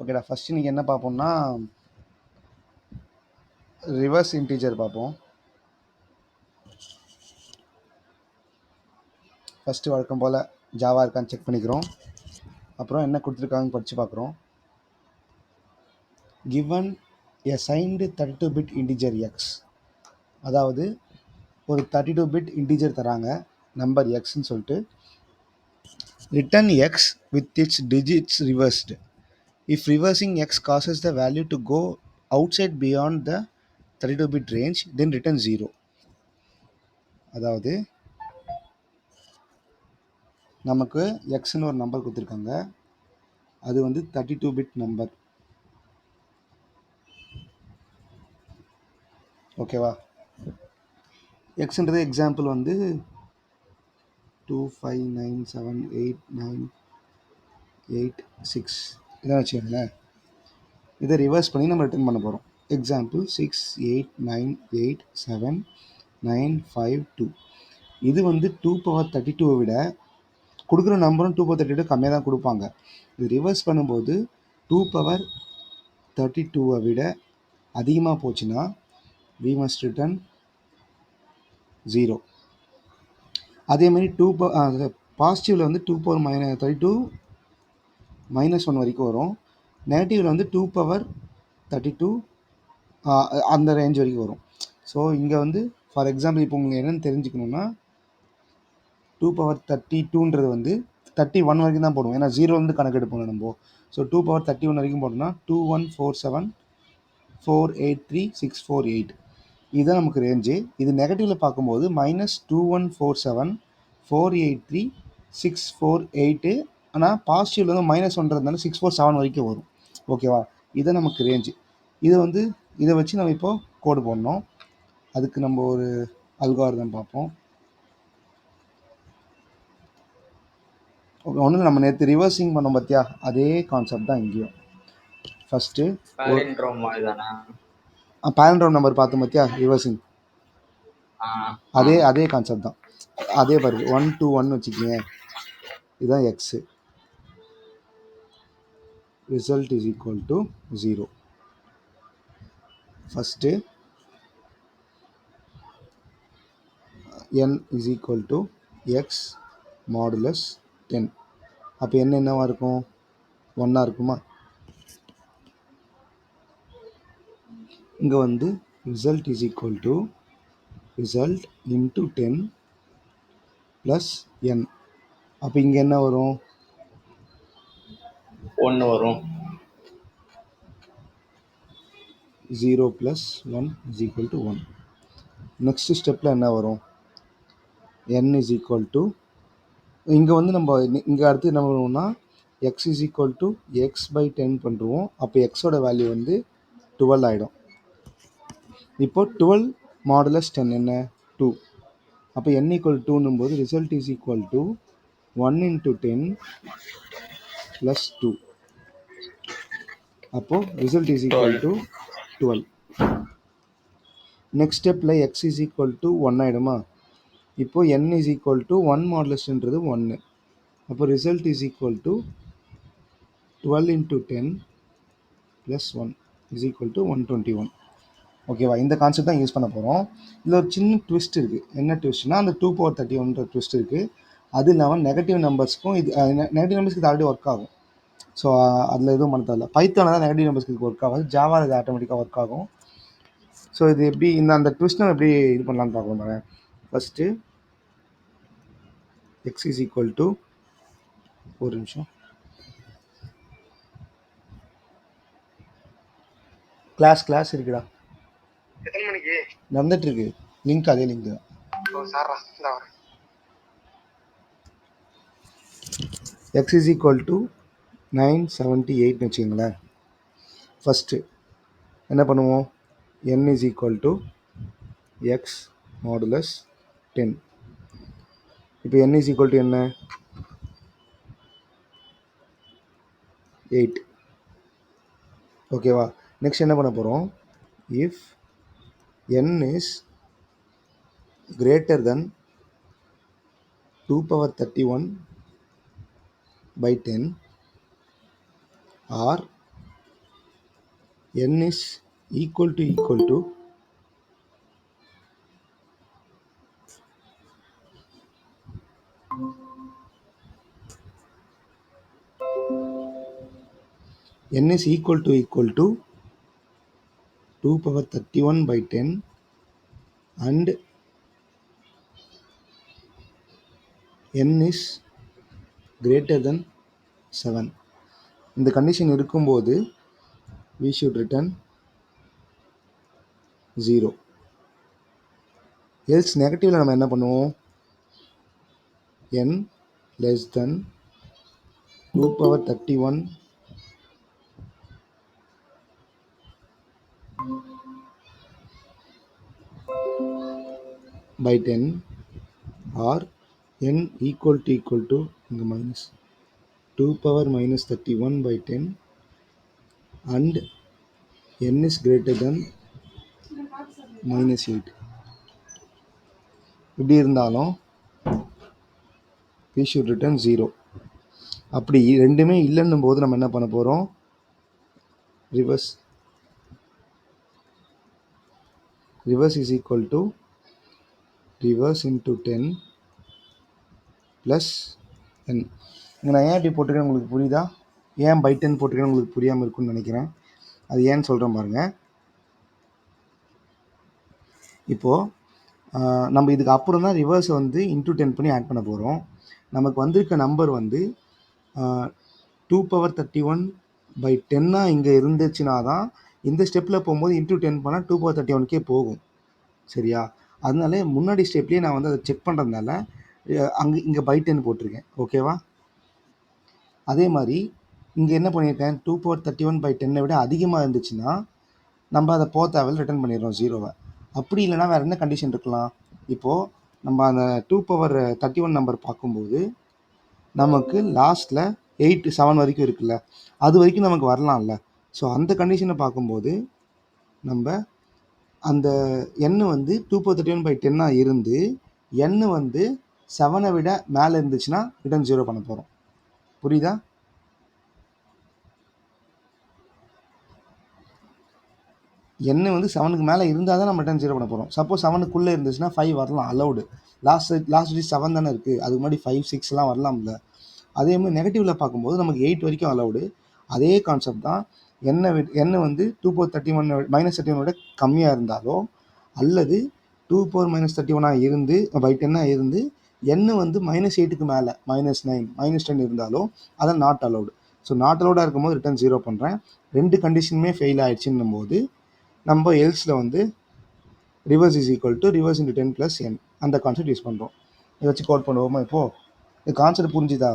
ஓகேடா, ஃபஸ்ட்டு நீங்கள் என்ன பார்ப்போம்னா ரிவர்ஸ் இன்டீஜர் பார்ப்போம். ஃபஸ்ட்டு வழக்கம் போல் ஜாவா இருக்கான்னு செக் பண்ணிக்கிறோம். அப்புறம் என்ன கொடுத்துருக்காங்கன்னு படித்து பார்க்குறோம். given a signed 32 bit integer x, அதாவது ஒரு 32 bit integer தராங்க நம்பர் எக்ஸ்ன்னு சொல்லிட்டு, return X with its digits reversed. If reversing x causes the value to go outside beyond the 32 bit range, then return 0. அதாவது நமக்கு எக்ஸ்ன்னு ஒரு நம்பர் கொடுத்துருக்காங்க, அது வந்து 32 பிட் நம்பர். ஓகேவா? எக்ஸ்ன்றது எக்ஸாம்பிள் வந்து 259789886 இதான் வச்சுக்கோங்களேன். இதை ரிவர்ஸ் பண்ணி நம்ம ரிட்டர்ன் பண்ண போகிறோம். எக்ஸாம்பிள் 6898795 இது வந்து 2^32 விட கொடுக்குற நம்பரும் 2^32 கம்மியாக தான் கொடுப்பாங்க. இது ரிவர்ஸ் பண்ணும்போது 2^32 விட அதிகமாக போச்சுன்னா we must return 0. அதே மாதிரி பாசிட்டிவில் வந்து 2^32 -1 வரைக்கும் வரும். நெகட்டிவில் வந்து 2^32 அந்த ரேஞ்ச் வரைக்கும் வரும். ஸோ இங்கே வந்து ஃபார் எக்ஸாம்பிள் இப்போ உங்களுக்கு என்னென்னு தெரிஞ்சுக்கணுன்னா 2^32ன்றது வந்து 31 வரைக்கும் தான் போடுவோம். ஏன்னா 0 கணக்கு எடுப்போம் நம்ம. ஸோ 2^31 வரைக்கும் போட்டோம்னா 21474836448 இதுதான் நமக்கு ரேஞ்சு. இது நெகட்டிவில் பார்க்கும்போது -21474836448, ஆனால் பாசிட்டிவில் வந்து -1ன்றதுனால 647 வரைக்கும் வரும். ஓகேவா? இதை நமக்கு ரேஞ்சு. இதை வச்சு நம்ம இப்போ கோடு போடணும். அதுக்கு நம்ம ஒரு அல்காரிதம் பார்ப்போம். ஒன்று நம்ம நேற்று ரிவர்சிங் பண்ணோம் பார்த்தியா, அதே கான்செப்ட் தான் இங்கேயும். ஃபஸ்ட்டு பேலண்ட்ரோம் நம்பர் பார்த்தோம் பார்த்தியா, ரிவர்சிங் அதே கான்செப்ட் தான். அதே பாருங்க 121 வச்சுக்கிங்க, இதுதான் x. Result is equal to 0. First n is equal to X modulus 10. அப்போ என்னவாக இருக்கும்? 1 இருக்குமா? இங்கே வந்து result is equal to result into 10 plus n. அப்போ இங்கே என்ன வரும்? 1 வரும். 0 + 1 இஸ் ஈக்குவல் டு 1. நெக்ஸ்ட் ஸ்டெப்பில் என்ன வரும்? n இஸ் ஈக்குவல் டு, இங்கே வந்து நம்ம இங்கே அடுத்து என்ன பண்ணுவோம்னா X is equal to x/10 பண்ணுறோம். அப்போ எக்ஸோட வேல்யூ வந்து 12 ஆகிடும். இப்போ 12 மாடுலஸ் 10 என்ன? 2. அப்போ n = 2ன்னும் போது ரிசல்ட் இஸ் ஈக்குவல் டு 1 × 10 + 2. அப்போது result is equal to 12. Next ஸ்டெப்பில் எக்ஸ் இஸ் ஈக்குவல் டு 1 ஆகிடுமா? இப்போது n இஸ் ஈக்குவல் டு 1 மாடுலஸ்ன்றது 1. அப்போ result is equal to 12 × 10 + 1 is equal to 121. ஓகேவா? இந்த கான்செப்ட் தான் யூஸ் பண்ண போகிறோம். இதில் ஒரு சின்ன ட்விஸ்ட் இருக்குது. என்ன ட்விஸ்ட்னா, அந்த 2^31 ட்விஸ்ட் இருக்குது. அது இல்லாமல் நெகட்டிவ் நம்பர்ஸ்க்கும் நெகட்டிவ் நம்பர்ஸ்க்கு இது ஆல்ரெடி ஒர்க் ஆகும். ஸோ அதில் எதுவும் பண்ண தேவையில்ல. பைத்தானில் தான் நெகட்டிவ் நம்பர்ஸ்க்கு ஒர்க் ஆகாது. ஜாவாவில் இது ஆட்டோமேட்டிக்காக ஒர்க் ஆகும். ஸோ இது எப்படி அந்த ட்விஸ்ட் நம்ம எப்படி இது பண்ணலான்னு பார்க்கலாம் பாருங்க. First X is equal to, ஒரு நிமிஷம், கிளாஸ் இருக்குடா, எத்தனை மணிக்கு நடந்துட்டு இருக்கு. லிங்க் அதே லிங்க் தான். எக்ஸ் இஸ் ஈக்குவல் டு 978 வச்சுக்கோங்களேன். ஃபஸ்ட்டு என்ன பண்ணுவோம்? n is equal to X modulus 10. இப்போ n இஸ் ஈக்குவல் டு என்ன? 8. ஓகேவா? நெக்ஸ்ட் என்ன பண்ண போகிறோம்? If n is greater than 2^31/10 or n is equal to n is equal to 2 power 31 by 10 and n is greater than 7. இந்த condition இருக்கும்போது we should return 0. else நெகட்டிவ்ல நம்ம என்ன பண்ணுவோம்? n less than 2 power 31 by 10 or n equal to இங்க minus 2 power minus 31 by 10 and n is greater than minus 8. இப்படி இருந்தாலும் we should return 0. அப்படி ரெண்டுமே இல்லைன்னும் போது நம்ம என்ன பண்ண போகிறோம்? reverse is equal to reverse into 10 plus n. இங்கே நான் ஏன் இப்படி போட்டிருக்கேன் உங்களுக்கு புரியுதா? ஏன் பை 10 போட்டிருக்கேன்னு உங்களுக்கு புரியாமல் இருக்குன்னு நினைக்கிறேன். அது ஏன்னு சொல்கிறேன் பாருங்கள். இப்போது நம்ம இதுக்கு அப்புறம் தான் ரிவர்ஸை வந்து இன்டூ 10 பண்ணி ஆட் பண்ண போகிறோம். நமக்கு வந்திருக்க நம்பர் வந்து 2 power 31 by 10 இங்கே இருந்துச்சுன்னா தான் இந்த ஸ்டெப்பில் போகும்போது இன்டூ 10 பண்ணால் 2 power 31க்கே போகும். சரியா? அதனால முன்னாடி ஸ்டெப்லேயே நான் வந்து அதை செக் பண்ணுறதுனால இங்கே பை 10 போட்டிருக்கேன். ஓகேவா? அதே மாதிரி இங்கே என்ன பண்ணியிருக்கேன்? 2 power 31 by 10 விட அதிகமாக இருந்துச்சுன்னா நம்ம அதை தேவையில்ல ரிட்டர்ன் பண்ணிடுறோம் 0வை. அப்படி இல்லைனா வேறு என்ன கண்டிஷன் இருக்கலாம்? இப்போது நம்ம அந்த 2 power 31 நம்பர் பார்க்கும்போது நமக்கு லாஸ்ட்டில் 8 7 வரைக்கும் இருக்குல்ல, அது வரைக்கும் நமக்கு வரலாம்ல. ஸோ அந்த கண்டிஷனை பார்க்கும்போது நம்ம அந்த எண் வந்து 2 power 31 by 10 இருந்து எண் வந்து 7 விட மேலே இருந்துச்சுன்னா ரிட்டர்ன் 0 பண்ண போகிறோம். புரியுதா? எண் வந்து 7க்கு மேலே இருந்தால் தான் நம்ம ரிட்டர்ன் 0 பண்ண போகிறோம். சப்போஸ் 7க்குள்ளே இருந்துச்சுன்னா 5 வரலாம், அலௌடு. லாஸ்ட் 7 தானே இருக்குது, அதுக்கு முன்னாடி 5 6 வரலாம்ல. அதே மாதிரி நெகட்டிவில் பார்க்கும்போது நமக்கு 8 வரைக்கும் அலௌடு. அதே கான்செப்ட் தான். எண் வந்து 2 power 31 -31 விட கம்மியாக இருந்தாலோ அல்லது 2 power -31 இருந்து பை 10 இருந்து எண் வந்து -8க்கு மேலே -9 -10 இருந்தாலோ அதை நாட் அலௌடு. ஸோ நாட் அலௌடாக இருக்கும்போது ரிட்டர்ன் 0 பண்ணுறேன். ரெண்டு கண்டிஷனுமே ஃபெயில் ஆயிடுச்சுன்னும் போது நம்ம எல்ஸில் வந்து reverse is equal to reverse into 10 + n அந்த கான்செப்ட் யூஸ் பண்ணுறோம். இதை வச்சு கோட் பண்ணுவோமா? இப்போது இந்த கான்செப்ட் புரிஞ்சுதா?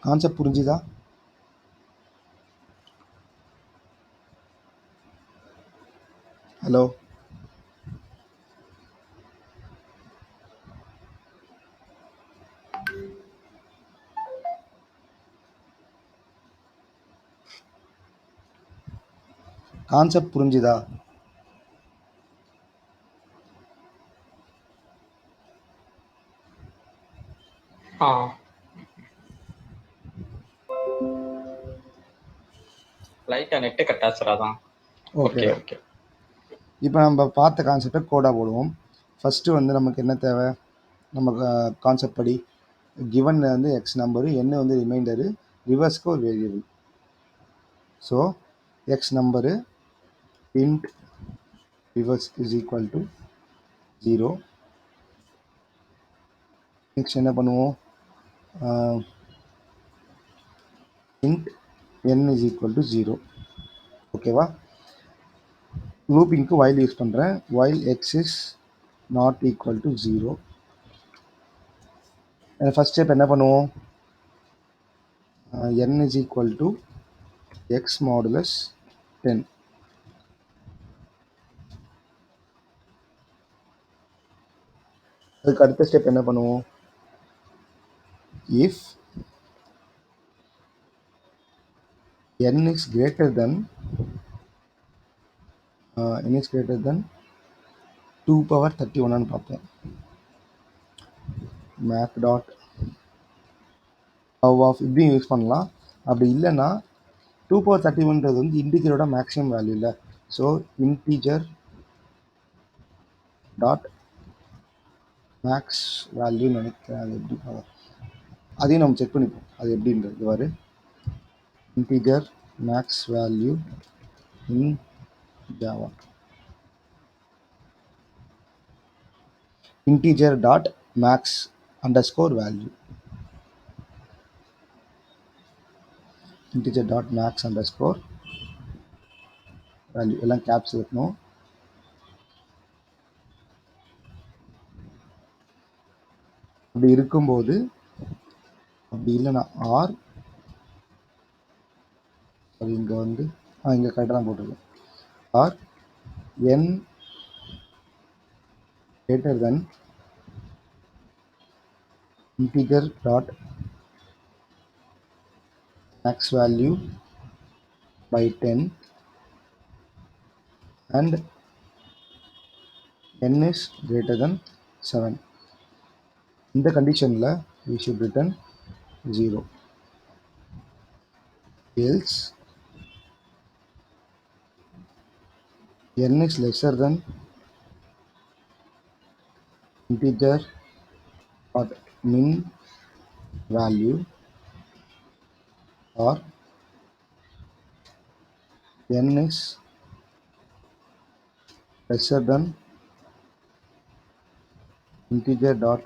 கான்செப்ட் புரிஞ்சுதா? ஹலோ, கான்செப்ட் புரிஞ்சுதா? லைட்டா நெட் கட் ஆச்சுறாதான். Okay okay okay. இப்போ நம்ம பார்த்த கான்செப்டை கோடாக போடுவோம். ஃபஸ்ட்டு வந்து நமக்கு என்ன தேவை? நமக்கு கான்செப்ட் படி கிவன் வந்து எக்ஸ் நம்பரு, என்ன வந்து ரிமைண்டரு, ரிவர்ஸ்க்கு ஒரு variable. So X number int reverse is equal to 0. Next என்ன பண்ணுவோம்? Int n is equal to 0. ஓகேவா? லூப்பிங்க்கு while யூஸ் பண்ணுறேன். while x is not equal to 0. First step என்ன பண்ணுவோம்? n is equal to x modulus 10. அதுக்கு அடுத்த step என்ன பண்ணுவோம்? if n is greater than 2 power 31 பார்ப்போம். math dot ஆஃப் இப்படியும் யூஸ் பண்ணலாம். அப்படி இல்லைன்னா 2 power 31ன்றது வந்து இன்டிஜரோட மேக்ஸிமம் வேல்யூ இல்லை. ஸோ இன்டிஜர் டாட் மேக்ஸ் வேல்யூன்னு நினைக்கிறேன். அது எப்படி அதையும் நம்ம செக் பண்ணிப்போம் அது எப்படின்றது. வரு integer maths value in Java integer dot max underscore value integer dot max underscore value எல்லாம் கேப்ஸ் இருக்கணும். அப்படி இருக்கும்போது அப்படி இல்லைன்னா ஆர் அது இங்கே வந்து இங்கே கரெக்டாக தான் போட்டிருக்கேன். Or N greater than integer dot max value by 10 and n is greater than 7. இந்த கண்டிஷனில் we should return 0. else n is lesser than integer dot min value or n is lesser than integer dot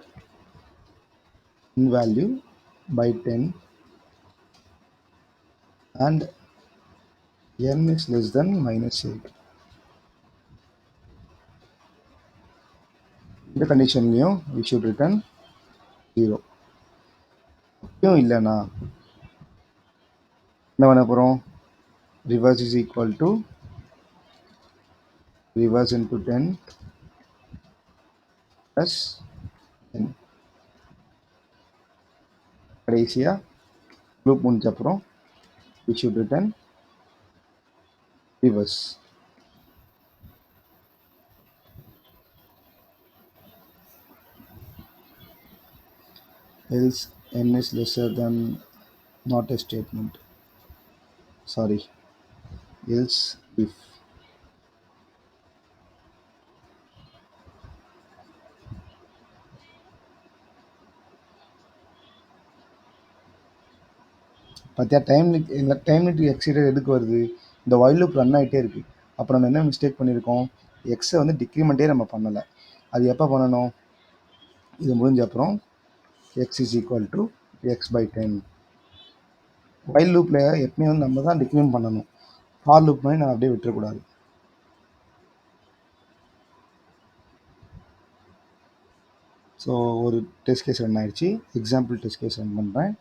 in value by 10 and n is less than -8. இந்த கண்டிஷன்லையும் we should return 0. அப்படியும் இல்லைன்னா என்ன பண்ண போகிறோம்? reverse is equal to reverse into 10 plus 10. கடைசியாக loop முடிஞ்ச அப்புறம் we should return reverse. else n is lesser than not a statement. Sorry. else if பார்த்தியா டைம் லிமிட் எக்ஸீடட் எதுக்கு வருது? இந்த while loop ரன் ஆகிட்டே இருக்குது. அப்போ நம்ம என்ன மிஸ்டேக் பண்ணியிருக்கோம்? எக்ஸை வந்து டிக்ரிமெண்ட்டே நம்ம பண்ணலை. அது எப்போ பண்ணணும்? இது முடிஞ்ச அப்புறம் x is equal to x by 10. while loopல எப்பவுமே வந்து நம்ம தான் டிக்ரிமெண்ட் பண்ணணும். ஃபார் லூப் மாதிரி நான் அப்படியே விட்டுறக்கூடாது. ஸோ ஒரு டெஸ்ட் கேஸ் ரன் ஆயிடுச்சு. எக்ஸாம்பிள் டெஸ்ட் கேஸ் ரன் பண்ணுறேன்.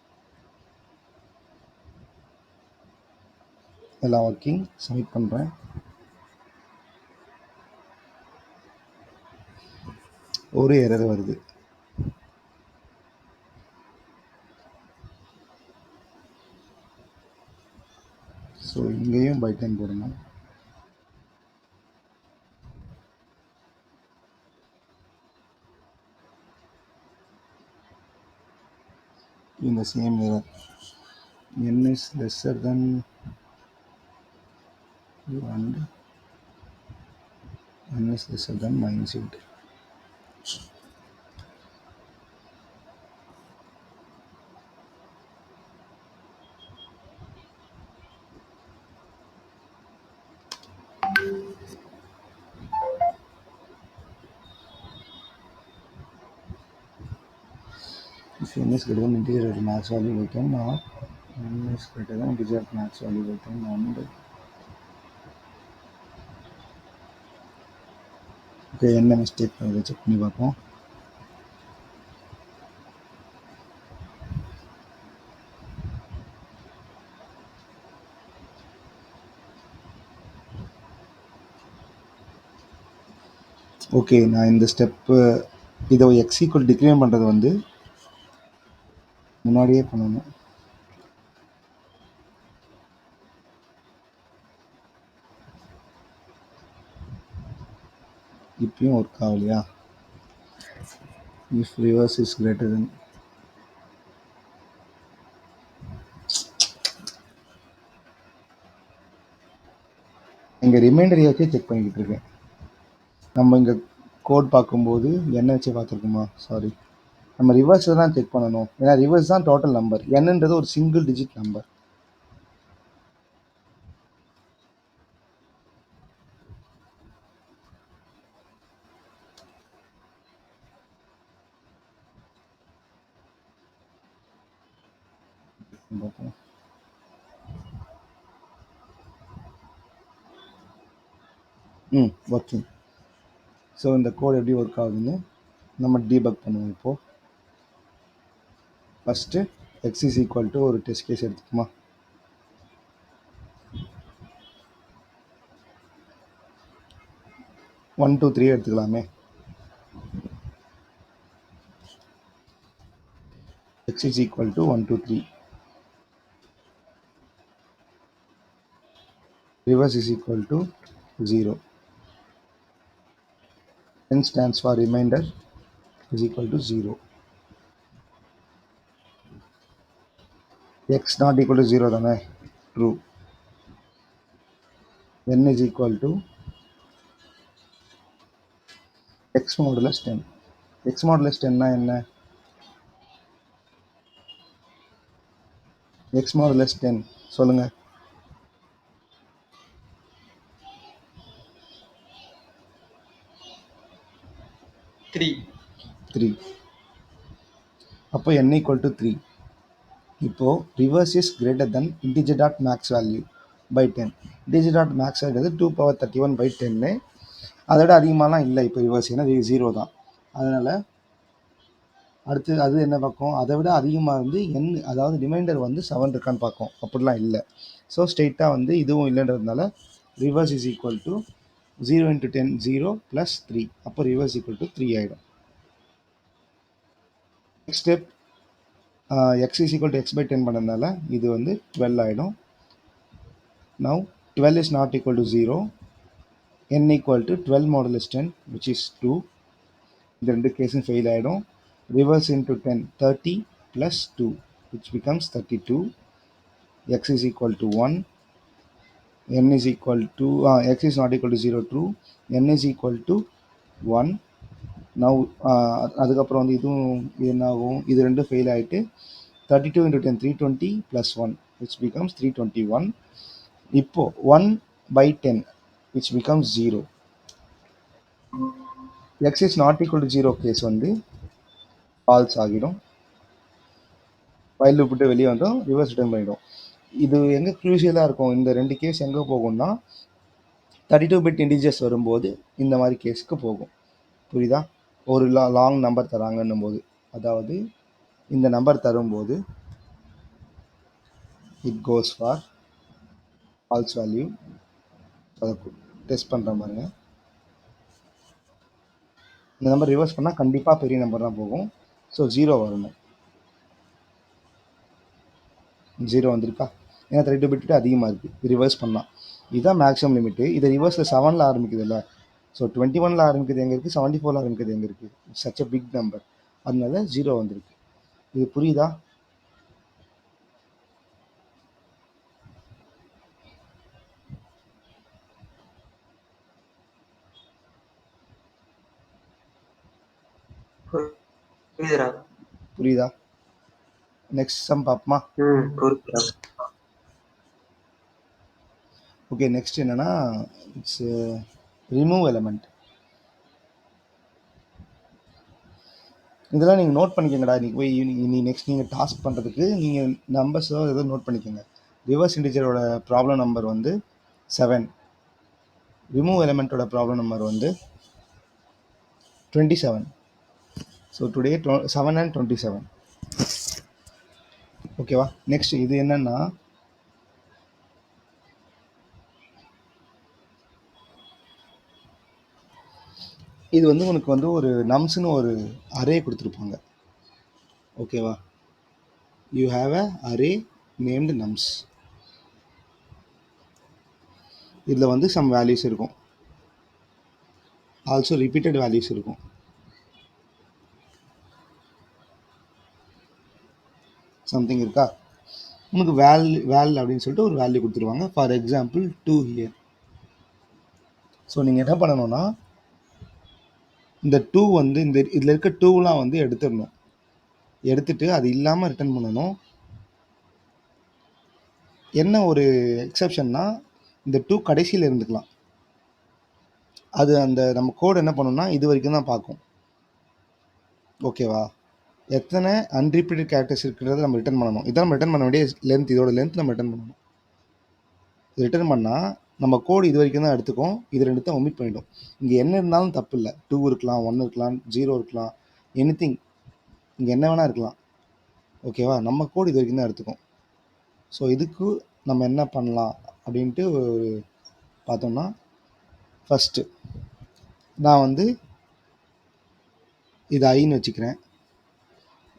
எல்லாம் ஒர்க்கிங் சப்மிட் பண்ணுறேன். ஒரு எரர் வருது. ஸோ இங்கேயும் பை 10 போடணும். இந்த same error n is lesser than and n is lesser than -8. If n is greater than integer at max value by 10 or n is greater than integer at max value by 10 and okay என்ன mistake அதை check பண்ணி பார்ப்போம். Okay நான் இந்த step இதை X equal decline பண்ணுறது வந்து முன்னாடியே பண்ணணும். இப்பயும் ஒர்க் ஆகலையா? If reverse is greater than இங்கே ரிமைண்டரை வச்சே செக் பண்ணிக்கிட்டு இருக்கேன். நம்ம இங்கே கோட் பார்க்கும்போது என்ன வச்சு பார்த்துருக்குமா? சாரி, நம்ம ரிவர்ஸை தான் செக் பண்ணணும். ஏன்னா ரிவர்ஸ் தான் டோட்டல் நம்பர், என்னன்றது ஒரு single digit number. Working. So இந்த கோட் எப்படி ஒர்க் ஆகுதுன்னு நம்ம டீபக் பண்ணுவோம். இப்போது first X is equal to ஒரு டெஸ்ட் கேஸ் எடுத்துக்குமா? ஒன் டூ த்ரீ எடுத்துக்கலாமே. X is equal to 1 2 3. Reverse is equal to 0. N stands for remainder is equal to 0. X not equal to 0 தானே? True. N is equal to x modulus 10. X modulus 10 என்ன? X modulus 10 சொல்லுங்க. Three. அப்போ n equal to 3. இப்போ reverse is greater than integer dot max value by 10. integer dot max value 2 power 31 by 10. அதோட அதிகமாகலாம் இல்லை இப்போ reverse, ஏன்னா 0 தான். அதனால் அடுத்து அது என்ன பார்க்கும், அதை விட அதிகமாக வந்து n, அதாவது ரிமைண்டர் வந்து 7 இருக்கான்னு பார்க்கும். அப்படிலாம் இல்லை. ஸோ ஸ்ட்ரெயிட்டாக வந்து இதுவும் இல்லைன்றதுனால ரிவர்ஸ் இஸ் ஈக்குவல் டு 0 × 10 0 + 3. அப்போ ரிவர்ஸ் ஈக்குவல் டு 3 ஆகிடும். Next step X is equal to X by 10 பண்ணதுனால இது வந்து 12 ஆகிடும். Now 12 is not equal to 0. n equal to 12 modulus 10 which is 2. இந்த ரெண்டு கேஸும் ஃபெயில் ஆகிடும். Reverse into 10, 30 plus 2, which becomes 32. X is equal to 1. N is equal to, X is not equal to 0, true. N is equal to 1. Now, அதுக்கப்புறம் வந்து இதுவும் என்ன ஆகும், இது ரெண்டும் ஃபெயில் ஆகிட்டு 32 × 10 320 plus 1 which becomes 321. இப்போ 1 by 10 which becomes 0. X is not equal to 0 case வந்து ஃபால்ஸ் ஆகிடும். ஃபைல் விட்டு வெளியே வந்தோம், ரிவர்ஸ் ரிட்டர்ன் பண்ணிடும். இது எங்கே க்ரூஷியலாக இருக்கும், இந்த ரெண்டு கேஸ் எங்கே போகும்னா 32 பிட் இன்டிஜர்ஸ் வரும்போது இந்த மாதிரி கேஸுக்கு போகும். புரியுதா? ஒரு லாங் நம்பர் தராங்கன்னும் போது, அதாவது இந்த நம்பர் தரும்போது it goes for false value. அதை டெஸ்ட் பண்ணுற பாருங்க. இந்த நம்பர் ரிவர்ஸ் பண்ணால் கண்டிப்பாக பெரிய நம்பர் தான் போகும். ஸோ 0 வரணும். 0 வந்திருக்கா? ஏன்னா 32 பிட்டு அதிகமாக இருக்குது ரிவர்ஸ் பண்ணால். இதுதான் மேக்ஸிமம் லிமிட்டு. இது ரிவர்ஸில் 7ல் ஆரம்பிக்குது இல்லை. ஸோ 21ல் ஆரம்பிக்கிறது எங்கே இருக்குது, 74ல் ஆரம்பிக்கிறது எங்கே இருக்குது? சச் அ பிக் நம்பர், அதனால 0 வந்திருக்கு. இது புரியுதா? புரியுதா? நெக்ஸ்ட் சம் பார்ப்போமா? ஓகே, நெக்ஸ்ட் என்னன்னா இட்ஸ் ரிமூவ் எலமெண்ட். இதெல்லாம் நீங்கள் நோட் பண்ணிக்கோங்கடா. இன்றைக்கி போய் நீ நெக்ஸ்ட் நீங்கள் டாஸ்க் பண்ணுறதுக்கு நீங்கள் நம்பர்ஸோ ஏதோ நோட் பண்ணிக்கோங்க. ரிவர்ஸ் இன்டிஜரோட ப்ராப்ளம் நம்பர் வந்து 7. ரிமூவ் எலமெண்ட்டோட ப்ராப்ளம் நம்பர் வந்து 27. So today 7 and 27. ஓகேவா? நெக்ஸ்ட் இது என்னன்னா இது வந்து உனக்கு வந்து ஒரு நம்ஸ்னு ஒரு அரே கொடுத்துருப்பாங்க. ஓகேவா? You have a array named nums. இதில் வந்து சம் வேல்யூஸ் இருக்கும், ஆல்சோ ரிப்பீட்டட் வேல்யூஸ் இருக்கும். சம்திங் இருக்கா? உனக்கு வேல் அப்படின்னு சொல்லிட்டு ஒரு வேல்யூ கொடுத்துருவாங்க. For example 2 here. ஸோ நீங்கள் என்ன பண்ணணும்னா இந்த 2 வந்து இந்த இதில் இருக்க 2லாம் வந்து எடுத்துடணும். எடுத்துட்டு அது இல்லாமல் ரிட்டர்ன் பண்ணணும். என்ன ஒரு எக்ஸப்ஷன்னா இந்த 2 கடைசியில் இருந்துக்கலாம். அது அந்த நம்ம கோடு என்ன பண்ணணும்னா இது வரைக்கும் தான் பார்க்கும். ஓகேவா? எத்தனை அன்ரிப்பீட்டட் கேரக்டர்ஸ் இருக்கிறத நம்ம ரிட்டர்ன் பண்ணணும். இதான் நம்ம ரிட்டர்ன் பண்ண வேண்டிய லென்த். இதோட லென்த் நம்ம ரிட்டர்ன் பண்ணணும். ரிட்டர்ன் பண்ணால் நம்ம கோடு இது வரைக்கும் தான் எடுத்துக்கும். இது ரெண்டுத்தையும் ஒமிட் பண்ணிடும். இங்கே என்ன இருந்தாலும் தப்பு இல்லை. 2 இருக்கலாம், 1 இருக்கலாம், 0 இருக்கலாம், எனிதிங். இங்கே என்ன வேணால் இருக்கலாம். ஓகேவா? நம்ம கோடு இது வரைக்கும் தான் எடுத்துக்கும். ஸோ இதுக்கு நம்ம என்ன பண்ணலாம் அப்படின்ட்டு பார்த்தோம்னா, ஃபஸ்ட்டு நான் வந்து இது ஐன்னு வச்சுக்கிறேன்,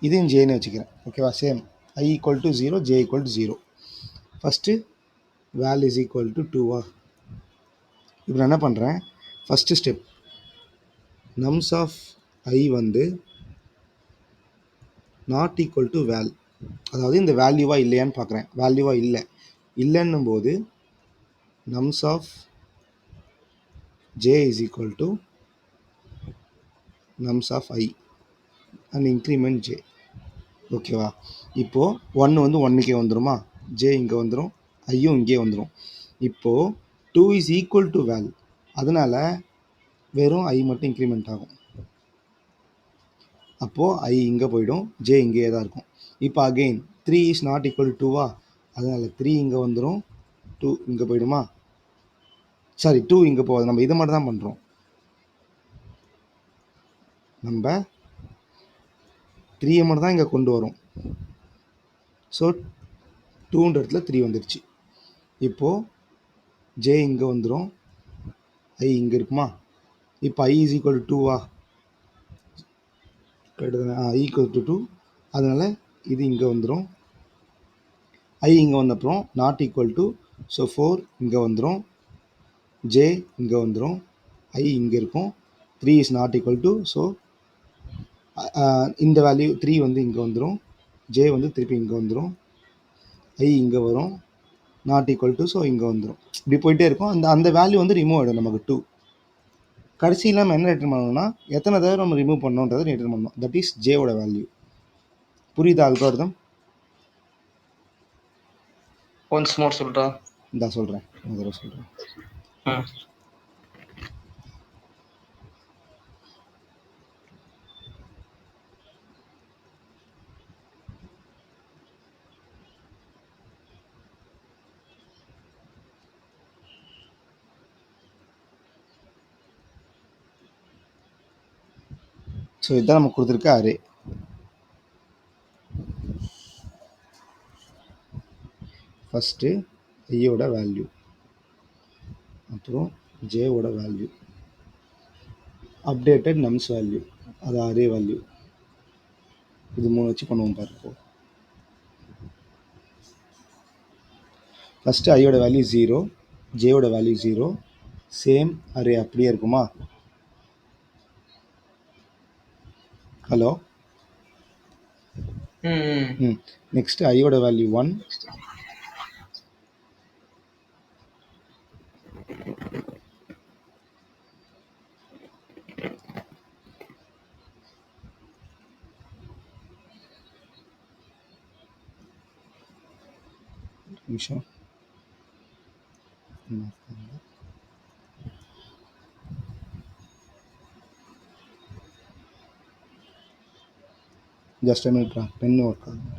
இதையும் ஜேன்னு வச்சுக்கிறேன். ஓகேவா? Same I = 0, J = 0. First val is equal to 2வா? இப்போ நான் என்ன பண்ணுறேன், first step nums of I வந்து நாட் ஈக்குவல் டு வேல். அதாவது இந்த வேல்யூவா இல்லையான்னு பார்க்குறேன். வேல்யூவா இல்லைன்னும் போது nums of j is equal to nums of I and increment j. ஓகேவா? இப்போது 1 வந்து 1க்கே வந்துருமா, j இங்கே வந்துடும், ஐயும் இங்கே வந்துடும். இப்போது 2 is equal to val, அதனால் வெறும் I மட்டும் இன்க்ரிமெண்ட் ஆகும். அப்போது I இங்கே போயிடும், j இங்கேயே தான் இருக்கும். இப்போ again 3 is not equal to 2வா, அதனால் 3 இங்கே வந்துடும், 2 இங்கே போயிடுமா, சாரி 2 இங்கே போகாது. நம்ம இதை மட்டும் தான் பண்ணுறோம். நம்ம 3 மட்டும் தான் இங்கே கொண்டு வரோம். ஸோ 2ன்ற இடத்துல 3 வந்துடுச்சு. இப்போது j இங்கே வந்துடும், I இங்கே இருக்குமா. இப்போ I is equal to 2வா, I equal to 2, அதனால் இது இங்கே வந்துடும். I இங்கே வந்தப்புறம் நாட் ஈக்குவல் டு, ஸோ 4 இங்கே வந்துடும், j இங்கே வந்துடும், I இங்கே இருக்கும், 3 is not equal to, so இந்த வேல்யூ 3 வந்து இங்கே வந்துடும், j வந்து திருப்பி இங்கே வந்துடும், I இங்கே வரும், நாட் ஈக்குவல் டு, ஸோ இங்கே வந்துடும். இப்படி போயிட்டே இருக்கும். அந்த வேல்யூ வந்து ரிமூவ் ஆகிடும் நமக்கு 2. கடைசியில் நம்ம என்ன ரிட்டர்ன் பண்ணணும்னா எத்தனை தடவை நம்ம ரிமூவ் பண்ணணுன்றதை ரிட்டர்ன் பண்ணணும். தட் இஸ் ஜேவோட வேல்யூ. புரியுதா அல்காரிதம்? ஒன்ஸ் மோர் சொல்றா. இந்த சொல்கிறேன், ஒரு தடவை சொல்கிறேன். ஸோ இதுதான் நம்ம கொடுத்துருக்க அரே. ஃபஸ்ட்டு ஐயோட வேல்யூ, அப்புறம் ஜேவோட வேல்யூ, அப்டேட்டட் நம்ஸ் வேல்யூ, அது அரே வேல்யூ. இது 3 வச்சு பண்ணுவோம் பாருப்போம். ஃபஸ்ட்டு ஐயோட வேல்யூ 0, ஜேவோட வேல்யூ 0, சேம் அரே அப்படியே இருக்குமா. ஹலோ. நெக்ஸ்ட் ஐயோட வேல்யூ 1, நிமிஷம், just a minute, pen work ஆகும்.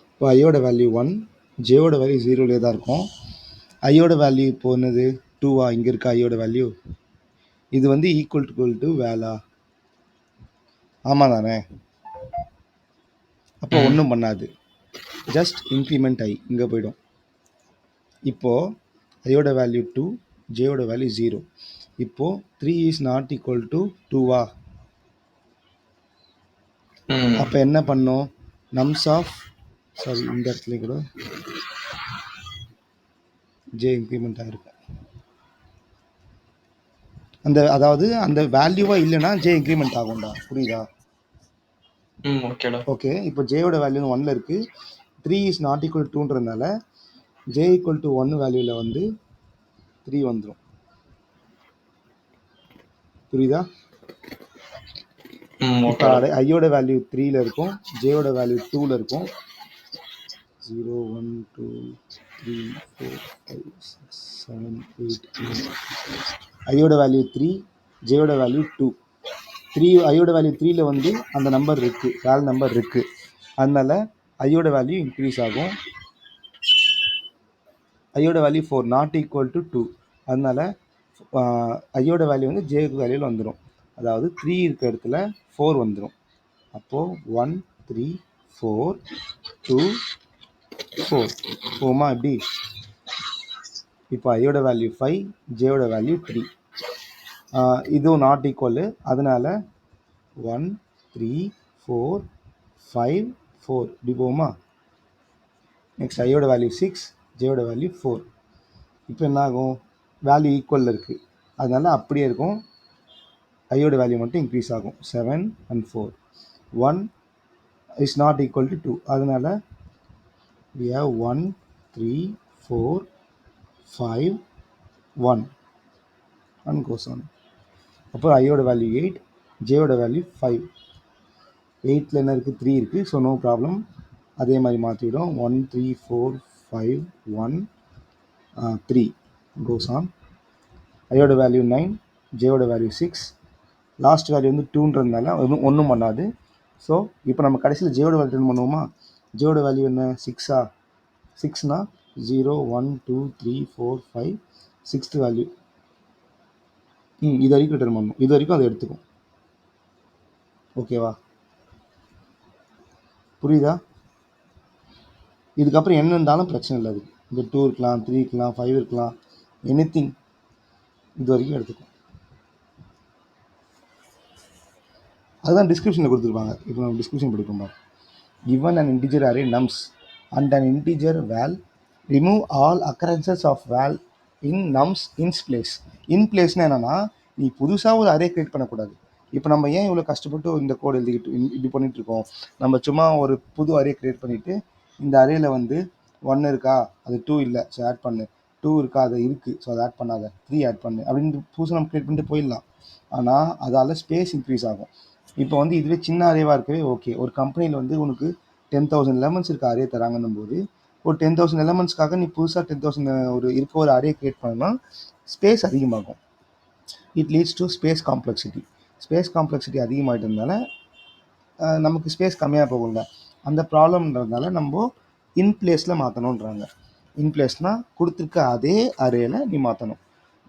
இப்போ ஐயோட வேல்யூ 1, ஜேவோட வேல்யூ 0லே தான் இருக்கும். ஐயோட வேல்யூ இப்போ என்னது 2வா, இங்கே இருக்க ஐயோட வேல்யூ. இது வந்து ஈக்குவல் டு வேலா, ஆமாம் தானே. அப்போ ஒன்றும் பண்ணாது, ஜஸ்ட் இன்க்ரிமெண்ட் ஐ இங்கே போயிடும். இப்போது ஐயோட வேல்யூ 2, ஜேயோட வேல்யூ 0. இப்போது 3 இஸ் நாட் ஈக்குவல் டு 2வா, அப்போ என்ன பண்ணோம், நம்ஸ் ஆஃப், சாரி இந்த இடத்துல கூட ஜே இன்க்ரிமெண்ட் ஆகிருக்கும். அதாவது அந்த வேல்யூவா இல்லைன்னா ஜே இன்க்ரிமெண்ட் ஆகும்டா, புரியுதா? ஓகேடா. ஓகே, இப்போ ஜேயோட வேல்யூ 1ல் இருக்கு, 3 இஸ் நாட் ஈக்குவல் 2ன்றதுனால ஜே ஈக்குவல் டு 1 வேல்யூவில் வந்து 3 வந்துடும், புரியுதா? இப்போ ஓகேடா. ஐயோட வேல்யூ 3ல் இருக்கும், ஜேயோட வேல்யூ 2ல் இருக்கும். 0 1 2 3 4 5 6 7 8 9. ஐயோட வேல்யூ 3, ஜேயோட வேல்யூ 2. ஐயோட வேல்யூ 3ல் வந்து அந்த நம்பர் இருக்குது, வேல் நம்பர் இருக்குது, அதனால ஐயோட வேல்யூ இன்க்ரீஸ் ஆகும். ஐயோட வேல்யூ 4 நாட் ஈக்குவல் டு 2, அதனால ஐயோட வேல்யூ வந்து ஜே வேல்யூவில் வந்துடும். அதாவது 3 இருக்கிற இடத்துல 4 வந்துடும். அப்போது 1 3 4 2 4 போமா எப்படி? இப்போ ஐயோட வேல்யூ 5, ஜேயோட வேல்யூ 3, இதுவும் நாட் ஈக்குவல், அதனால 1 3 4 5 4 இப்படி போகுமா? நெக்ஸ்ட் ஐயோட வேல்யூ 6, ஜேயோட வேல்யூ 4. இப்போ என்ன ஆகும்? வேல்யூ ஈக்குவலில் இருக்குது, அதனால அப்படியே இருக்கும், ஐயோட வேல்யூ மட்டும் இன்க்ரீஸ் ஆகும். 7 and 4. 1 is not equal to 2, அதனால we have 1 3 4 5 1 and goes on. அப்போ ஐயோட வேல்யூ 8, ஜேயோட வேல்யூ 5. 8ல் என்ன இருக்குது? 3 இருக்குது, ஸோ நோ ப்ராப்ளம், அதே மாதிரி மாற்றிவிடும். 1 3 4 5 1 3 goes on. ஐயோட வேல்யூ 9, ஜேயோட வேல்யூ 6. லாஸ்ட் வேல்யூ வந்து 2ன்றதுனால ஒன்றும் பண்ணாது. ஸோ இப்போ நம்ம கடைசியில் ஜேயோட வேல்யூ ரிட்டர்ன் பண்ணுவோமா? ஜேயோட வேல்யூ என்ன? 6ஆ? 6னா 0 1 2 3 4 5 6th வேல்யூ. இது வரைக்கும் ரிட்டர்ன் பண்ணணும், இது வரைக்கும் அதை எடுத்துக்கும். ஓகேவா? புரியுதா? இதுக்கப்புறம் என்ன இருந்தாலும் பிரச்சனை இல்லை, அதுக்கு இந்த 2 இருக்கலாம், 3 இருக்கலாம், 5 இருக்கலாம், எனிதிங் இது வரைக்கும் எடுத்துக்கும். அதுதான் டிஸ்கிரிப்ஷனில் கொடுத்துருப்பாங்க. இப்போ நம்ம டிஸ்கிரிப்ஷன் படிப்போம் பாரு. given an integer array nums and an integer val, remove all occurrences of val in nums ins place. இன் பிளேஸ்னால் என்னென்னா, நீ புதுசாக ஒரு அரே க்ரியேட் பண்ணக்கூடாது. இப்போ நம்ம ஏன் இவ்வளோ கஷ்டப்பட்டு இந்த கோடு எழுதிக்கிட்டு இப்படி பண்ணிகிட்ருக்கோம்? நம்ம சும்மா ஒரு புது அரே க்ரியேட் பண்ணிவிட்டு இந்த அரேயில் வந்து 1 இருக்கா, அது 2 இல்லை, ஸோ ஆட் பண்ணு, 2 இருக்கா, அது இருக்குது, ஸோ அதை ஆட் பண்ணாத, 3 ஆட் பண்ணு அப்படின்னு புதுசாக நம்ம க்ரியேட் பண்ணிட்டு போயிடலாம். ஆனால் அதால் ஸ்பேஸ் இன்க்ரீஸ் ஆகும். இப்போ வந்து இதுவே சின்ன அரேவாக இருக்கவே ஓகே. ஒரு கம்பெனியில் வந்து உனக்கு 10,000 எலமெண்ட்ஸ் இருக்க அரே தராங்கன்னும் போது ஒரு 10,000 எலமெண்ட்ஸ்க்காக நீ புதுசாக 10,000 ஒரு அரே க்ரியேட் பண்ணணும்னா ஸ்பேஸ் அதிகமாகும். It leads to space complexity. Space complexity அதிகமாகிட்டதுனால நமக்கு ஸ்பேஸ் கம்மியாக போகும்ல, அந்த ப்ராப்ளம்ன்றதுனால நம்ம இன் பிளேஸில் மாற்றணுன்றாங்க. இன் பிளேஸ்னால் கொடுத்துருக்க அதே அரேல நீ மாற்றணும்.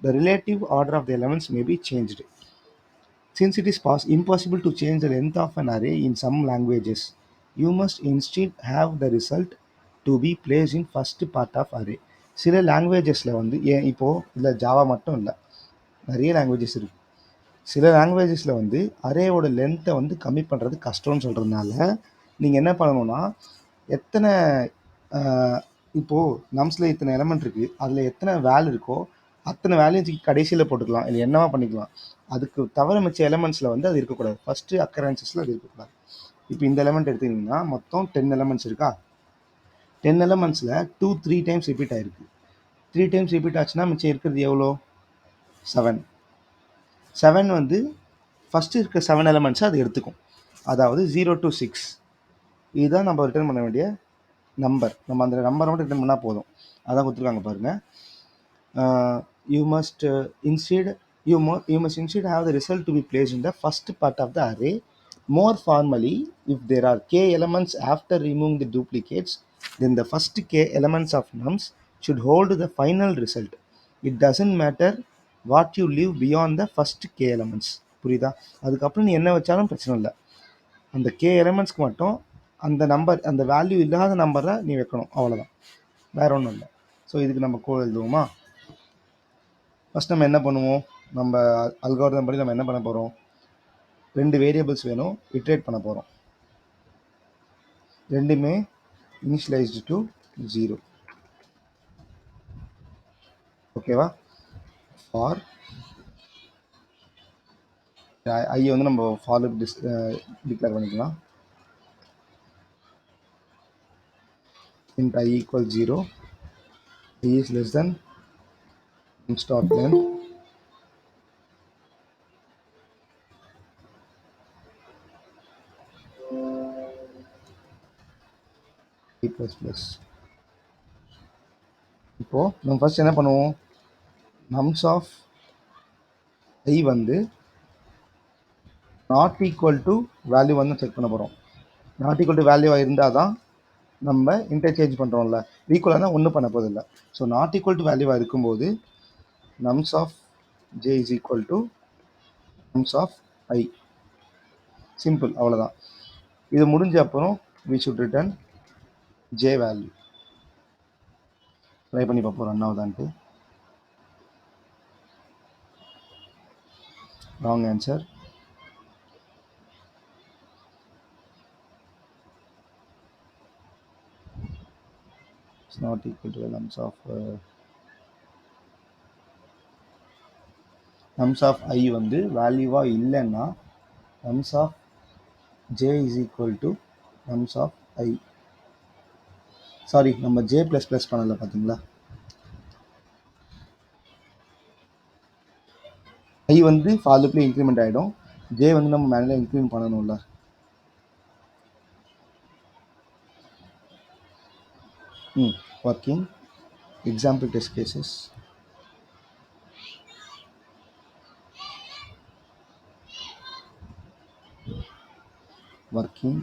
The relative order of the elements may be changed. Since it is impossible to change the length of an array in some languages, you must instead have the result to be placed in first part of array. சில லாங்குவேஜஸில் வந்து இப்போது இல்லை Java மட்டும் இல்லை, நிறைய languages இருக்குது. சில லாங்குவேஜஸில் வந்து அரேவோட லென்த்தை வந்து கம்மி பண்ணுறது கஷ்டம்னு சொல்கிறதுனால நீங்கள் என்ன பண்ணணும்னா, எத்தனை இப்போது நம்ஸில் இத்தனை எலமெண்ட் இருக்குது, அதில் எத்தனை வேல் இருக்கோ அத்தனை வேல்யூ கடைசியில் போட்டுக்கலாம், இல்லை என்னவா பண்ணிக்கலாம். அதுக்கு தவிர மிச்ச எலமெண்ட்ஸில் வந்து அது இருக்கக்கூடாது, ஃபஸ்ட்டு அக்கரன்சஸில் அது இருக்கக்கூடாது. இப்போ இந்த எலமெண்ட் எடுத்துக்கிட்டிங்கன்னா மொத்தம் 10 எலமெண்ட்ஸ் இருக்கா, 10 எலமெண்ட்ஸில் 2 3 டைம்ஸ் ரிப்பீட் ஆகிருக்கு. 3 டைம்ஸ் ரிப்பீட் ஆச்சுன்னா மிச்சம் இருக்கிறது எவ்வளோ? 7. 7 வந்து ஃபஸ்ட்டு இருக்க 7 எலமெண்ட்ஸை அது எடுத்துக்கும். அதாவது 0 to 6 இதுதான் நம்ம ரிட்டர்ன் பண்ண வேண்டிய நம்பர். நம்ம அந்த நம்பரை மட்டும் ரிட்டர்ன் பண்ணால் போதும். அதான் கொடுத்துருக்காங்க பாருங்கள். You must instead have the result to be placed in the first part of the array. More formally, if there are k elements after removing the duplicates, then the first k elements of nums should hold the final result. It doesn't matter what you leave beyond the first k elements. புரியுதா? அதுக்கப்புறம் நீ என்ன வச்சாலும் பிரச்சனை இல்லை, அந்த k எலமெண்ட்ஸ்க்கு மட்டும் அந்த நம்பர், அந்த வேல்யூ இல்லாத நம்பரை நீ வைக்கணும், அவ்வளோதான், வேற ஒன்றும் இல்லை. ஸோ இதுக்கு நம்ம கோட் எழுதுவோமா? ஃபஸ்ட் நம்ம என்ன பண்ணுவோம், நம்ம அல்காரிதம் படி நம்ம என்ன பண்ண போகிறோம், 2 வேரியபிள்ஸ் வேணும், இட்ரேட் பண்ண போகிறோம், ரெண்டுமே இனிஷியலைஸ்டு டு 0. ஓகேவா? ஃபார் ஐ வந்து நம்ம ஃபார் டிக்ளேர் பண்ணிக்கலாம். int I equals 0, I is less than start length, I plus plus. இப்போ நம்ம ஃபர்ஸ்ட் என்ன பண்ணுவோம், nums ஆஃப் I வந்து நாட் ஈக்குவல் டு வேல்யூ வந்து செக் பண்ண போகிறோம். நாட் ஈக்குவல் டு வேல்யூவாக இருந்தால் தான் நம்ம இன்டர்சேஞ்ச் பண்ணுறோம்ல, ஈக்குவலாக தான் ஒன்றும் பண்ண போதில்லை. ஸோ நாட் ஈக்குவல் டு வேல்யூவாக இருக்கும்போது nums of j is equal to nums of I. Simple, அவ்வளோதான். இது முடிஞ்ச அப்புறம் we should return j value. Try பண்ணி பார்ப்போம் ரன் ஆகுதான்ட்டு. Wrong answer. It's not equal to the nums of I வந்து வேல்யூவாக இல்லைன்னா nums of j is equal to nums of I. Sorry, நம்ம j ப்ளஸ் ப்ளஸ் பண்ணல பார்த்தீங்களா, I வந்து ஃபார் லூப்ல இன்க்ரிமெண்ட் ஆகிடும், j வந்து நம்ம மேலே இன்க்ரிமெண்ட் பண்ணணும்ல. Working example test cases. Working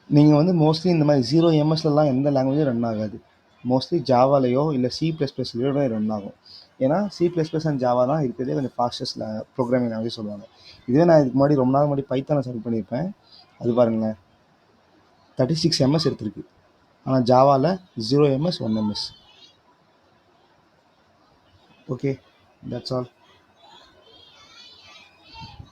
நீங்கள் வந்து மோஸ்ட்லி இந்த மாதிரி 0ms எந்த லாங்குவேஜும் ரன் ஆகாது. மோஸ்ட்லி ஜாவாலையோ இல்லை C++லையோ ரன் ஆகும். ஏன்னா C++ அண்ட் ஜாவா தான் இருக்கிறதே கொஞ்சம் ஃபாஸ்டஸ்ட் ப்ரோக்ராமிங் லாங்குவேஜ் சொல்லுவாங்க. இதுவே நான் இதுக்கு முன்னாடி ரொம்ப நாள் முன்னாடி பைத்தானை செலக்ட் பண்ணியிருப்பேன். அது பாருங்களேன், 36 ms எடுத்திருக்கு. ஆனால் ஜாவாவில் 0ms 1ms. Okay, that's all.